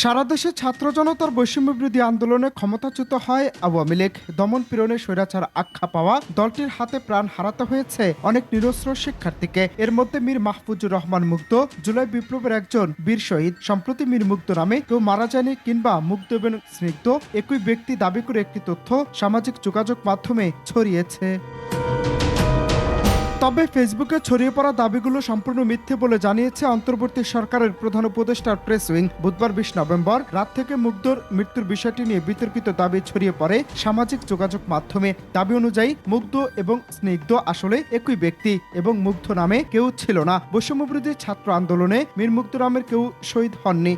সারা দেশে ছাত্র জনতার বৈষম্যবিরোধী আন্দোলনে ক্ষমতাচ্যুত হয় আওয়ামী লীগ। দমন পীড়নে স্বৈরাচার আখ্যা পাওয়া দলটির হাতে প্রাণ হারাতে হয়েছে অনেক নিরস্ত্র শিক্ষার্থীকে। এর মধ্যে মীর মাহফুজুর রহমান মুগ্ধ, জুলাই বিপ্লবের একজন বীর শহীদ। সম্প্রতি মীর মুগ্ধ নামে কেউ মারা যায়নি কিংবা মুগ্ধ এবং স্নিগ্ধ একই ব্যক্তি দাবি করে একটি তথ্য সামাজিক যোগাযোগ মাধ্যমে ছড়িয়েছে। তবে ফেসবুকে ছড়িয়ে পড়া দাবিগুলো সম্পূর্ণ মিথ্যে বলে জানিয়েছে অন্তর্বর্তী সরকারের প্রধান উপদেষ্টার প্রেস উইং। বুধবার ২০ নভেম্বর রাত থেকে মুগ্ধর মৃত্যুর বিষয়টি নিয়ে বিতর্কিত দাবি ছড়িয়ে পড়ে সামাজিক যোগাযোগ মাধ্যমে। দাবি অনুযায়ী মুগ্ধ এবং স্নিগ্ধ আসলে একই ব্যক্তি এবং মুগ্ধ নামে কেউ ছিল না। বৈষম্যবিরোধী ছাত্র আন্দোলনে মীর মুগ্ধ নামের কেউ শহীদ হননি।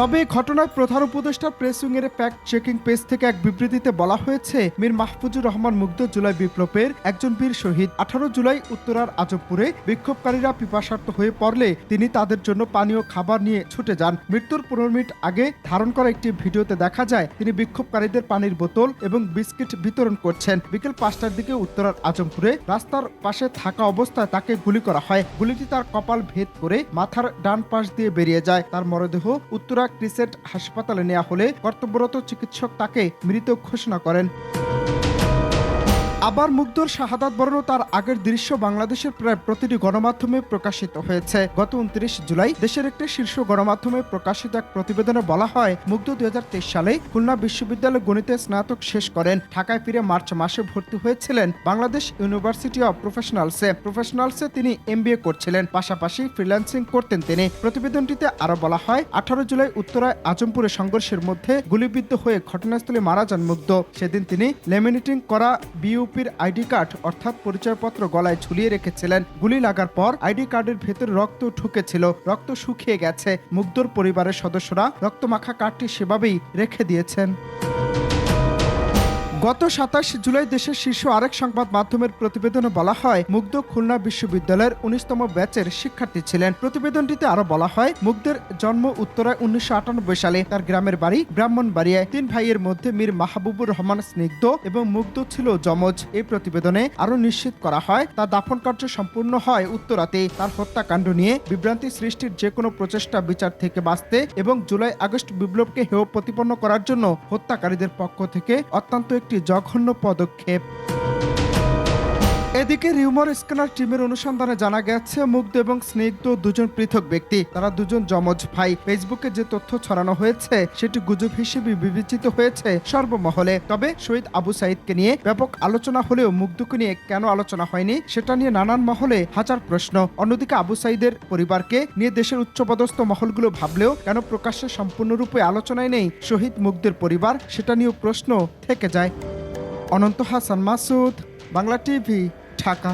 তবে ঘটনায় প্রধান উপদেষ্টা প্রেস উইংয়ের ফ্যাক্ট চেকিং পেজ থেকে এক বিবৃতিতে বলা হয়েছে, মীর মাহফুজুর রহমান মুগ্ধ জুলাই বিপ্লবের একজন বীর শহীদ। ১৮ জুলাই উত্তরার আজবপুরে বিক্ষোভকারীরা পিপাসার্ত হয়ে পড়লে তিনি তাদের জন্য পানীয় খাবার নিয়ে ছুটে যান। মৃত্যুর ১৫ মিনিট আগে ধারণ করা একটি ভিডিওতে দেখা যায় তিনি বিক্ষোভকারীদের পানির বোতল এবং বিস্কিট বিতরণ করছেন। বিকেল ৫টার দিকে উত্তরার আজমপুরে রাস্তার পাশে থাকা অবস্থায় তাকে গুলি করা হয়। গুলিটি তার কপাল ভেদ করে মাথার ডান পাশ দিয়ে বেরিয়ে যায়। তার মরদেহ উত্তরা ক্রিসেন্ট হাসপাতালে নেওয়া হলে কর্তব্যরত চিকিৎসক তাকে মৃত ঘোষণা করেন। আবার মুগ্ধর শাহাদাত বরণ তার আগের দৃশ্য বাংলাদেশের প্রায় প্রতিটি গণমাধ্যমে প্রকাশিত হয়েছে। গত ২৯ জুলাই দেশের একটি শীর্ষ গণমাধ্যমে প্রকাশিত এক প্রতিবেদনে বলা হয়, মুগ্ধ ২০২৩ সালে খুলনা বিশ্ববিদ্যালয়ে গণিতে স্নাতক শেষ করেন। ঢাকায় ফিরে মার্চ মাসে ভর্তি হয়েছিলেন বাংলাদেশ ইউনিভার্সিটি অব প্রফেশনালসে তিনি MBA করছিলেন। পাশাপাশি ফ্রিল্যান্সিং করতেন তিনি। প্রতিবেদনটিতে আরো বলা হয়, ১৮ জুলাই উত্তরায় আজমপুরে সংঘর্ষের মধ্যে গুলিবিদ্ধ হয়ে ঘটনাস্থলে মারা যান মুগ্ধ। সেদিন তিনি লেমিনেটিং করা বিইউপির আইডি কার্ড অর্থাৎ পরিচয়পত্র গলায় ঝুলিয়ে রেখেছিলেন। গুলি লাগার পর আইডি কার্ডের ভেতর রক্ত ঢুকেছিল, রক্ত শুকিয়ে গেছে। মুগ্ধর পরিবারের সদস্যরা রক্তমাখা কার্ডটি সেভাবেই রেখে দিয়েছেন। গত ২৭ জুলাই দেশের শীর্ষ আরেক সংবাদ মাধ্যমের প্রতিবেদনে বলা হয়, মুগ্ধ খুলনা বিশ্ববিদ্যালয়ের ১৯তম ব্যাচের শিক্ষার্থী ছিলেন। প্রতিবেদনটিতে আরো বলা হয়, মুগ্ধের জন্ম উত্তরায় ১৯৯৮ সালে। তার গ্রামের বাড়ি ব্রাহ্মণবাড়িয়ায়। ৩ ভাইয়ের মধ্যে মীর মাহবুবুর রহমান স্নিগ্ধ এবং মুগ্ধ ছিল যমজ। এই প্রতিবেদনে আরো নিশ্চিত করা হয়, তার দাফন কার্য সম্পূর্ণ হয় উত্তরাতে। তার হত্যাকাণ্ড নিয়ে বিভ্রান্তি সৃষ্টির যে কোনো প্রচেষ্টা বিচার থেকে বাঁচতে এবং জুলাই আগস্ট বিপ্লবকে হেয় প্রতিপন্ন করার জন্য হত্যাকারীদের পক্ষ থেকে অত্যন্ত একটি জঘন্য পদক্ষেপ। এদিকে রিউমার স্ক্যানার টিমের অনুসন্ধানে জানা গেছে, মুগ্ধ এবং স্নিগ্ধ দুজন পৃথক ব্যক্তি। তারা দুজন যমজ ভাই। ফেসবুকে যে তথ্য ছড়ানো হয়েছে সেটি গুজব হিসেবে বিবেচিত হয়েছে সর্বমহলে। তবে শহীদ আবু সাঈদকে নিয়ে ব্যাপক আলোচনা হলেও মুগ্ধকে নিয়ে কেন আলোচনা হয়নি সেটা নিয়ে নানান মহলে হাজার প্রশ্ন। অন্যদিকে আবু সাঈদের পরিবারকে নিয়ে দেশের উচ্চপদস্থ মহলগুলো ভাবলেও কেন প্রকাশ্যে সম্পূর্ণরূপে আলোচনায় নেই শহীদ মুগ্ধের পরিবার, সেটা নিয়েও প্রশ্ন থেকে যায়। অনন্ত হাসান মাসুদ, বাংলা টিভি, ঢাকা।